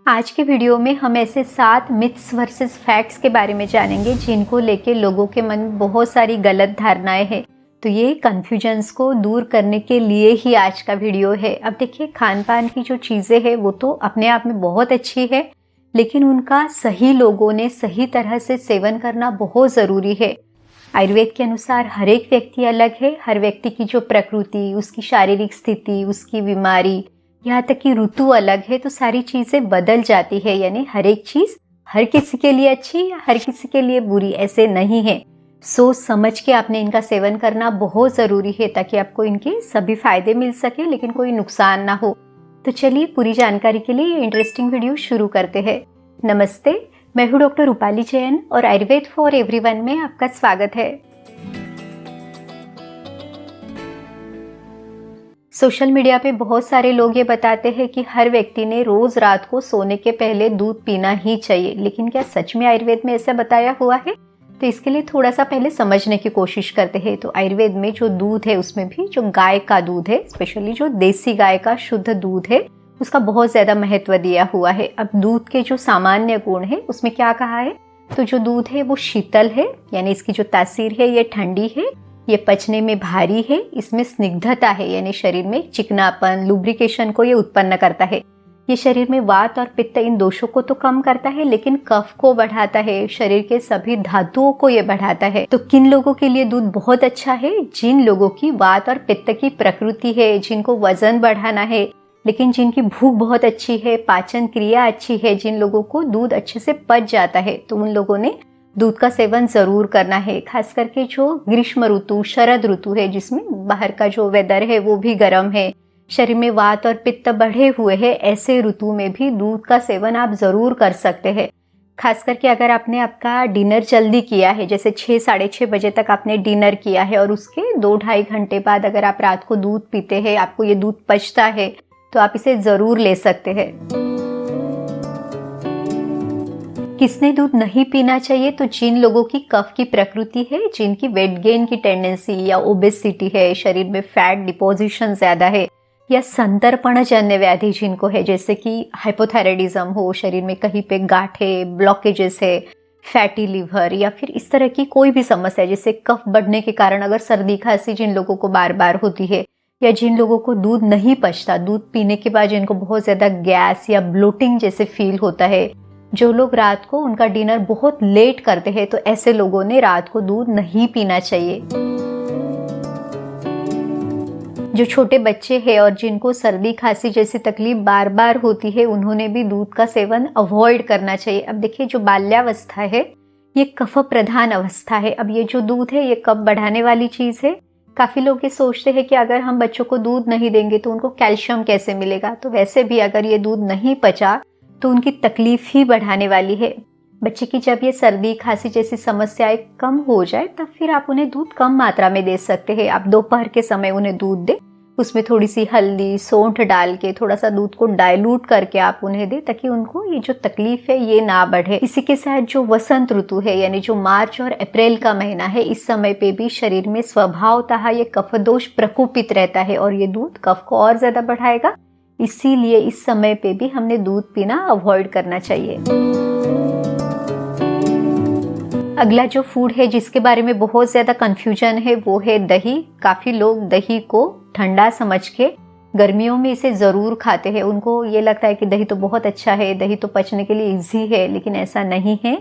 आज के वीडियो में हम ऐसे 7 मिथ्स वर्सेस फैक्ट्स के बारे में जानेंगे जिनको लेके लोगों के मन में बहुत सारी गलत धारणाएं हैं। तो ये कन्फ्यूजन्स को दूर करने के लिए ही आज का वीडियो है। अब देखिए, खान पान की जो चीज़ें हैं वो तो अपने आप में बहुत अच्छी है, लेकिन उनका सही लोगों ने सही तरह से सेवन करना बहुत ज़रूरी है। आयुर्वेद के अनुसार हर एक व्यक्ति अलग है। हर व्यक्ति की जो प्रकृति, उसकी शारीरिक स्थिति, उसकी बीमारी, यहाँ तक कि ऋतु अलग है, तो सारी चीज़ें बदल जाती है। यानी हर एक चीज़ हर किसी के लिए अच्छी या हर किसी के लिए बुरी ऐसे नहीं है। सोच समझ के आपने इनका सेवन करना बहुत ज़रूरी है ताकि आपको इनके सभी फायदे मिल सके, लेकिन कोई नुकसान ना हो। तो चलिए पूरी जानकारी के लिए ये इंटरेस्टिंग वीडियो शुरू करते हैं। नमस्ते, मैं हूँ डॉक्टर रूपाली जैन और आयुर्वेद फॉर एवरीवन में आपका स्वागत है। सोशल मीडिया पे बहुत सारे लोग ये बताते हैं कि हर व्यक्ति ने रोज रात को सोने के पहले दूध पीना ही चाहिए, लेकिन क्या सच में आयुर्वेद में ऐसा बताया हुआ है? तो इसके लिए थोड़ा सा पहले समझने की कोशिश करते हैं। तो आयुर्वेद में जो दूध है उसमें भी जो गाय का दूध है, स्पेशली जो देसी गाय का शुद्ध दूध है, उसका बहुत ज़्यादा महत्व दिया हुआ है। अब दूध के जो सामान्य गुण है उसमें क्या कहा है, तो जो दूध है वो शीतल है, यानी इसकी जो तासीर है ये ठंडी है, ये पचने में भारी है, इसमें स्निग्धता है, यानी शरीर में चिकनापन, लुब्रिकेशन को ये उत्पन्न करता है। ये शरीर में वात और पित्त इन दोषों को तो कम करता है, लेकिन कफ को बढ़ाता है, शरीर के सभी धातुओं को ये बढ़ाता है। तो किन लोगों के लिए दूध बहुत अच्छा है? जिन लोगों की वात और पित्त की प्रकृति है, जिनको वजन बढ़ाना है, लेकिन जिनकी भूख बहुत अच्छी है, पाचन क्रिया अच्छी है, जिन लोगों को दूध अच्छे से पच जाता है, तो उन लोगों ने दूध का सेवन जरूर करना है। खास करके जो ग्रीष्म ऋतु, शरद ऋतु है, जिसमें बाहर का जो वेदर है वो भी गर्म है, शरीर में वात और पित्त बढ़े हुए हैं, ऐसे ऋतु में भी दूध का सेवन आप जरूर कर सकते हैं। खास करके अगर आपने आपका डिनर जल्दी किया है, जैसे 6 साढ़े 6 बजे तक आपने डिनर किया है और उसके 2-2.5 घंटे बाद अगर आप रात को दूध पीते हैं, आपको ये दूध पचता है, तो आप इसे जरूर ले सकते हैं। किसने दूध नहीं पीना चाहिए? तो जिन लोगों की कफ की प्रकृति है, जिनकी वेट गेन की टेंडेंसी या ओबेसिटी है, शरीर में फैट डिपोजिशन ज्यादा है, या संतर्पण जन्य व्याधि जिनको है, जैसे कि हाइपोथायराइडिज्म हो, शरीर में कहीं पे गांठे, ब्लॉकेजेस है, फैटी लिवर, या फिर इस तरह की कोई भी समस्या, जैसे कफ बढ़ने के कारण अगर सर्दी खांसी जिन लोगों को बार बार होती है, या जिन लोगों को दूध नहीं पचता, दूध पीने के बाद जिनको बहुत ज्यादा गैस या ब्लोटिंग जैसे फील होता है, जो लोग रात को उनका डिनर बहुत लेट करते हैं, तो ऐसे लोगों ने रात को दूध नहीं पीना चाहिए। जो छोटे बच्चे हैं और जिनको सर्दी खांसी जैसी तकलीफ बार बार होती है, उन्होंने भी दूध का सेवन अवॉइड करना चाहिए। अब देखिए, जो बाल्यावस्था है ये कफ प्रधान अवस्था है। अब ये जो दूध है ये कफ बढ़ाने वाली चीज है। काफी लोग ये सोचते हैं कि अगर हम बच्चों को दूध नहीं देंगे तो उनको कैल्शियम कैसे मिलेगा। तो वैसे भी अगर ये दूध नहीं पचा तो उनकी तकलीफ ही बढ़ाने वाली है। बच्चे की जब ये सर्दी खांसी जैसी समस्याएं कम हो जाए तब फिर आप उन्हें दूध कम मात्रा में दे सकते हैं। आप दोपहर के समय उन्हें दूध दें, उसमें थोड़ी सी हल्दी, सौंठ डाल के थोड़ा सा दूध को डाइल्यूट करके आप उन्हें दें, ताकि उनको ये जो तकलीफ है ये ना बढ़े। इसी के साथ जो वसंत ऋतु है, यानी जो मार्च और अप्रैल का महीना है, इस समय पे भी शरीर में स्वभावतः ये कफ दोष प्रकोपित रहता है और ये दूध कफ को और ज्यादा बढ़ाएगा। इसीलिए इस समय पे भी हमने दूध पीना अवॉइड करना चाहिए। अगला जो फूड है जिसके बारे में बहुत ज्यादा कंफ्यूजन है वो है दही। काफी लोग दही को ठंडा समझ के गर्मियों में इसे जरूर खाते हैं। उनको ये लगता है कि दही तो बहुत अच्छा है, दही तो पचने के लिए इजी है, लेकिन ऐसा नहीं है।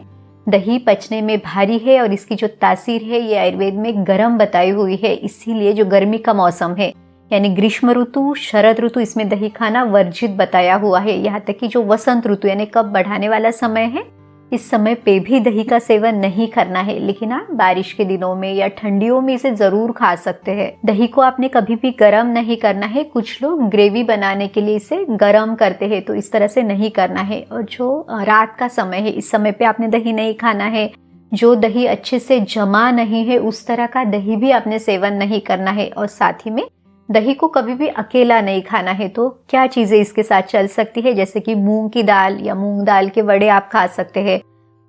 दही पचने में भारी है और इसकी जो तासीर है ये आयुर्वेद में गर्म बताई हुई है। इसीलिए जो गर्मी का मौसम है, यानी ग्रीष्म ऋतु, शरद ऋतु, इसमें दही खाना वर्जित बताया हुआ है। यहाँ तक कि जो वसंत ऋतु यानी कफ बढ़ाने वाला समय है, इस समय पे भी दही का सेवन नहीं करना है, लेकिन आप बारिश के दिनों में या ठंडियों में इसे जरूर खा सकते हैं। दही को आपने कभी भी गर्म नहीं करना है। कुछ लोग ग्रेवी बनाने के लिए इसे गर्म करते हैं, तो इस तरह से नहीं करना है। और जो रात का समय है, इस समय पे आपने दही नहीं खाना है। जो दही अच्छे से जमा नहीं है उस तरह का दही भी आपने सेवन नहीं करना है। और साथ ही में दही को कभी भी अकेला नहीं खाना है। तो क्या चीजें इसके साथ चल सकती है, जैसे कि मूंग की दाल या मूंग दाल के वड़े आप खा सकते हैं,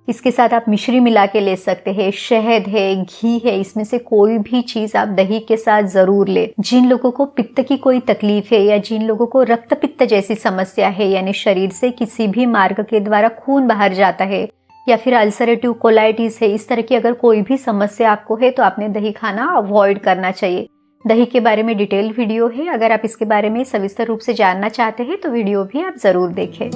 इसके साथ आप मिश्री मिला के ले सकते हैं, शहद है, घी है, इसमें से कोई भी चीज आप दही के साथ जरूर ले। जिन लोगों को पित्त की कोई तकलीफ है या जिन लोगों को रक्त पित्त जैसी समस्या है, यानी शरीर से किसी भी मार्ग के द्वारा खून बाहर जाता है, या फिर अल्सरेटिव कोलाइटिस है, इस तरह की अगर कोई भी समस्या आपको है तो आपने दही खाना अवॉइड करना चाहिए। दही के बारे में डिटेल वीडियो है, अगर आप इसके बारे में सविस्तर रूप से जानना चाहते हैं तो वीडियो भी आप जरूर देखें।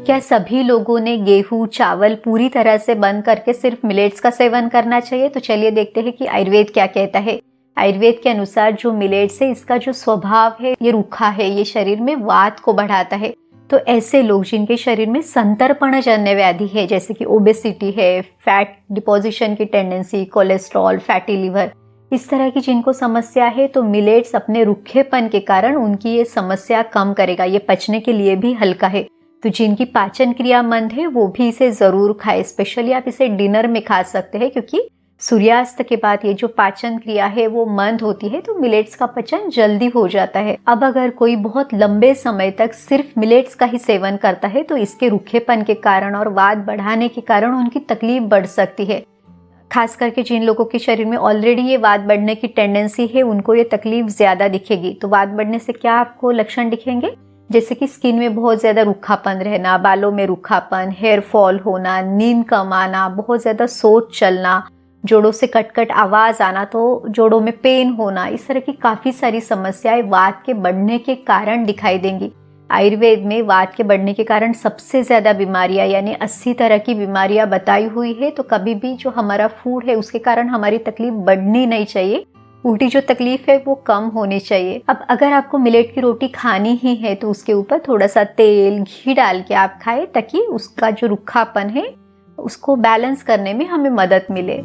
क्या सभी लोगों ने गेहूं चावल पूरी तरह से बंद करके सिर्फ मिलेट्स का सेवन करना चाहिए? तो चलिए देखते हैं कि आयुर्वेद क्या कहता है। आयुर्वेद के अनुसार जो मिलेट्स है इसका जो स्वभाव है ये रूखा है, ये शरीर में वात को बढ़ाता है। तो ऐसे लोग जिनके शरीर में संतर्पण जन्य व्याधि है, जैसे कि ओबेसिटी है, फैट डिपोजिशन की टेंडेंसी, कोलेस्ट्रॉल, फैटी लिवर, इस तरह की जिनको समस्या है तो मिलेट्स अपने रूखेपन के कारण उनकी ये समस्या कम करेगा। ये पचने के लिए भी हल्का है, तो जिनकी पाचन क्रिया मंद है वो भी इसे जरूर खाए। स्पेशली आप इसे डिनर में खा सकते हैं, क्योंकि सूर्यास्त के बाद ये जो पाचन क्रिया है वो मंद होती है, तो मिलेट्स का पचन जल्दी हो जाता है। अब अगर कोई बहुत लंबे समय तक सिर्फ मिलेट्स का ही सेवन करता है तो इसके रूखेपन के कारण और वात बढ़ाने के कारण उनकी तकलीफ बढ़ सकती है। खास करके जिन लोगों के शरीर में ऑलरेडी ये वात बढ़ने की टेंडेंसी है उनको ये तकलीफ ज्यादा दिखेगी। तो वात बढ़ने से क्या आपको लक्षण दिखेंगे? जैसे कि स्किन में बहुत ज्यादा रूखापन रहना, बालों में रूखापन, हेयर फॉल होना, नींद कम आना, बहुत ज्यादा सोच चलना, जोड़ों से कट आवाज आना, तो जोड़ों में पेन होना, इस तरह की काफी सारी समस्याएं वात के बढ़ने के कारण दिखाई देंगी। आयुर्वेद में वात के बढ़ने के कारण सबसे ज्यादा बीमारियां यानी 80 तरह की बीमारियां बताई हुई है। तो कभी भी जो हमारा फूड है उसके कारण हमारी तकलीफ बढ़नी नहीं चाहिए, उल्टी जो तकलीफ है वो कम होनी चाहिए। अब अगर आपको मिलेट की रोटी खानी ही है तो उसके ऊपर थोड़ा सा तेल घी डाल के आप खाएं, ताकि उसका जो रूखापन है उसको बैलेंस करने में हमें मदद मिले।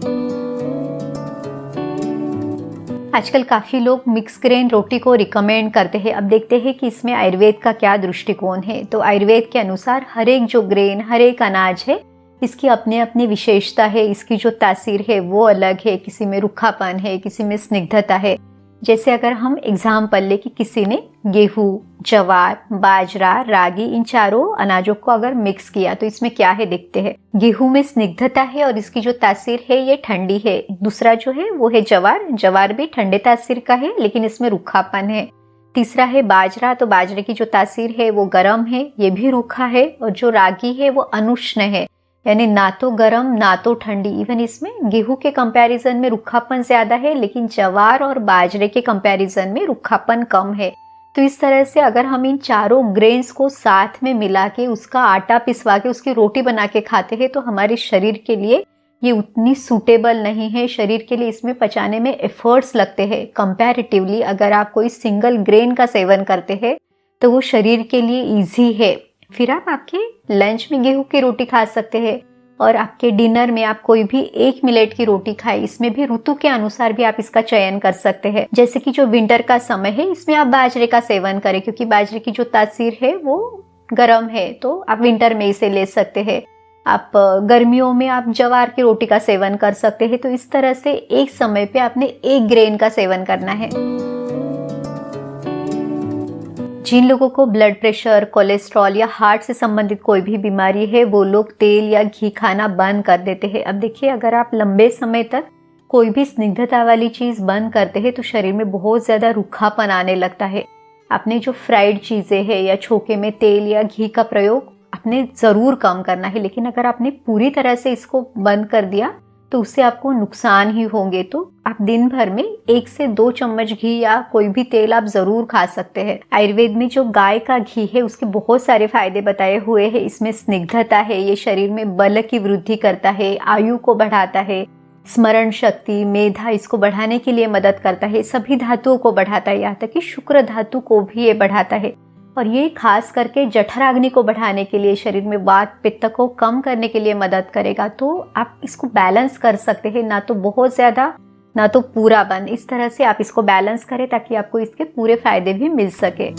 आजकल काफी लोग मिक्स ग्रेन रोटी को रिकमेंड करते हैं। अब देखते हैं कि इसमें आयुर्वेद का क्या दृष्टिकोण है। तो आयुर्वेद के अनुसार हर एक जो ग्रेन, हर एक अनाज है, इसकी अपनी अपनी विशेषता है, इसकी जो तासीर है वो अलग है। किसी में रूखापन है, किसी में स्निग्धता है। जैसे अगर हम एग्जाम्पल ले कि किसी ने गेहूं, जवार, बाजरा, रागी, इन चारों अनाजों को अगर मिक्स किया तो इसमें क्या है देखते हैं। गेहूं में स्निग्धता है और इसकी जो तासीर है ये ठंडी है। दूसरा जो है वो है जवार, जवार भी ठंडे तासीर का है लेकिन इसमें रूखापन है। तीसरा है बाजरा, तो बाजरे की जो तासीर है वो गर्म है, ये भी रूखा है। और जो रागी है वो अनुष्ण है, यानी ना तो गर्म ना तो ठंडी। इवन इसमें गेहूं के कंपैरिजन में रूखापन ज्यादा है, लेकिन जवार और बाजरे के कंपैरिजन में रूखापन कम है। तो इस तरह से अगर हम इन चारों ग्रेन्स को साथ में मिला के उसका आटा पिसवा के उसकी रोटी बना के खाते हैं तो हमारे शरीर के लिए ये उतनी सूटेबल नहीं है। शरीर के लिए इसमें पचाने में एफर्ट्स लगते हैं। कंपैरेटिवली अगर आप कोई सिंगल ग्रेन का सेवन करते हैं तो वो शरीर के लिए ईजी है। फिर आप आपके लंच में गेहूं की रोटी खा सकते हैं और आपके डिनर में आप कोई भी एक मिलेट की रोटी खाएं। इसमें भी ऋतु के अनुसार भी आप इसका चयन कर सकते हैं। जैसे कि जो विंटर का समय है इसमें आप बाजरे का सेवन करें, क्योंकि बाजरे की जो तासीर है वो गर्म है, तो आप विंटर में इसे ले सकते हैं। आप गर्मियों में आप जवार की रोटी का सेवन कर सकते हैं। तो इस तरह से एक समय पे आपने एक ग्रेन का सेवन करना है। जिन लोगों को ब्लड प्रेशर, कोलेस्ट्रॉल या हार्ट से संबंधित कोई भी बीमारी है वो लोग तेल या घी खाना बंद कर देते हैं। अब देखिए, अगर आप लंबे समय तक कोई भी स्निग्धता वाली चीज बंद करते हैं तो शरीर में बहुत ज्यादा रूखापन आने लगता है। आपने जो फ्राइड चीजें हैं या छोके में तेल या घी का प्रयोग आपने जरूर कम करना है, लेकिन अगर आपने पूरी तरह से इसको बंद कर दिया तो उससे आपको नुकसान ही होंगे। तो आप दिन भर में 1 से 2 चम्मच घी या कोई भी तेल आप जरूर खा सकते हैं। आयुर्वेद में जो गाय का घी है उसके बहुत सारे फायदे बताए हुए हैं। इसमें स्निग्धता है, ये शरीर में बल की वृद्धि करता है, आयु को बढ़ाता है, स्मरण शक्ति, मेधा इसको बढ़ाने के लिए मदद करता है, सभी धातुओं को बढ़ाता है, यहाँ तक कि शुक्र धातु को भी ये बढ़ाता है। और ये खास करके जठराग्नि को बढ़ाने के लिए, शरीर में वात पित्त को कम करने के लिए मदद करेगा। तो आप इसको बैलेंस कर सकते हैं, ना तो बहुत ज्यादा ना तो पूरा बंद। इस तरह से आप इसको बैलेंस करें ताकि आपको इसके पूरे फायदे भी मिल सके।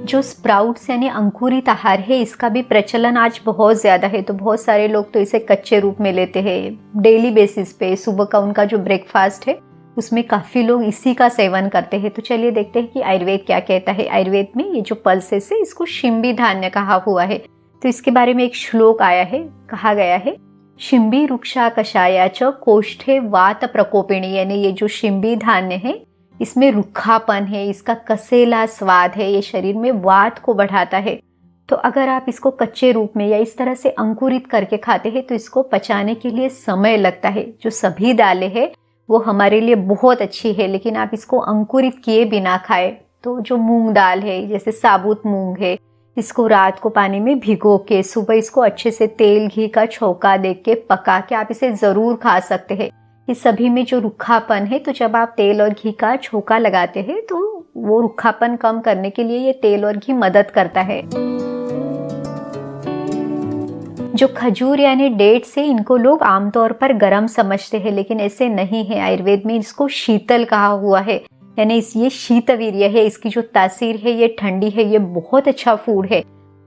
जो स्प्राउट्स यानी अंकुरित आहार है इसका भी प्रचलन आज बहुत ज्यादा है। तो बहुत सारे लोग तो इसे कच्चे रूप में लेते हैं, डेली बेसिस पे सुबह का उनका जो ब्रेकफास्ट है उसमें काफ़ी लोग इसी का सेवन करते हैं। तो चलिए देखते हैं कि आयुर्वेद क्या कहता है। आयुर्वेद में ये जो पल्सेस है इसको शिंबी धान्य कहा हुआ है। तो इसके बारे में एक श्लोक आया है, कहा गया है शिंबी रुक्षा कषाया च कोष्ठे वात प्रकोपिणी, यानी ये जो शिंबी धान्य है इसमें रुखापन है, इसका कसेला स्वाद है, ये शरीर में वात को बढ़ाता है। तो अगर आप इसको कच्चे रूप में या इस तरह से अंकुरित करके खाते हैं तो इसको पचाने के लिए समय लगता है। जो सभी दालें हैं वो हमारे लिए बहुत अच्छी है, लेकिन आप इसको अंकुरित किए बिना खाए तो जो मूंग दाल है, जैसे साबुत मूंग है, इसको रात को पानी में भिगो के सुबह इसको अच्छे से तेल घी का छौंका दे के पका के आप इसे ज़रूर खा सकते हैं। इस सभी में जो रूखापन है, तो जब आप तेल और घी का छौंका लगाते हैं तो वो रूखापन कम करने के लिए ये तेल और घी मदद करता है। जो खजूर यानी डेट्स है, इनको लोग आमतौर पर गर्म समझते हैं, लेकिन ऐसे नहीं है। आयुर्वेद में इसको शीतल कहा हुआ है, यानी ये शीतवीर्य है, इसकी जो तासीर है ये ठंडी है, ये बहुत अच्छा फूड है।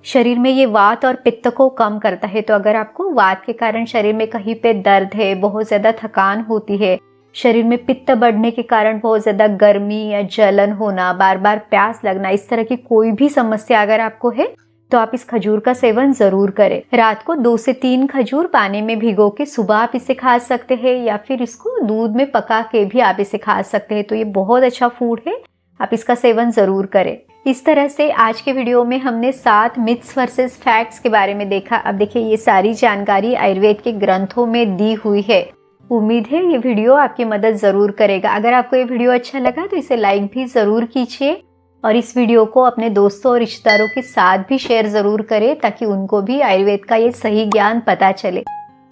शरीर में ये वात और पित्त को कम करता है। तो अगर आपको वात के कारण शरीर में कहीं पे दर्द है, बहुत ज़्यादा थकान होती है, शरीर में पित्त बढ़ने के कारण बहुत ज़्यादा गर्मी या जलन होना, बार बार प्यास लगना, इस तरह की कोई भी समस्या अगर आपको है तो आप इस खजूर का सेवन ज़रूर करें। रात को 2 से 3 खजूर पानी में भिगो के सुबह आप इसे खा सकते हैं, या फिर इसको दूध में पका के भी आप इसे खा सकते हैं। तो ये बहुत अच्छा फूड है, आप इसका सेवन ज़रूर करें। इस तरह से आज के वीडियो में हमने 7 मिथ्स वर्सेस फैक्ट्स के बारे में देखा। अब देखिए, ये सारी जानकारी आयुर्वेद के ग्रंथों में दी हुई है। उम्मीद है ये वीडियो आपकी मदद ज़रूर करेगा। अगर आपको ये वीडियो अच्छा लगा तो इसे लाइक भी ज़रूर कीजिए और इस वीडियो को अपने दोस्तों और रिश्तेदारों के साथ भी शेयर ज़रूर करें, ताकि उनको भी आयुर्वेद का ये सही ज्ञान पता चले।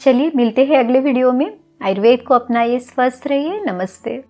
चलिए मिलते हैं अगले वीडियो में। आयुर्वेद को अपनाइए, स्वस्थ रहिए। नमस्ते।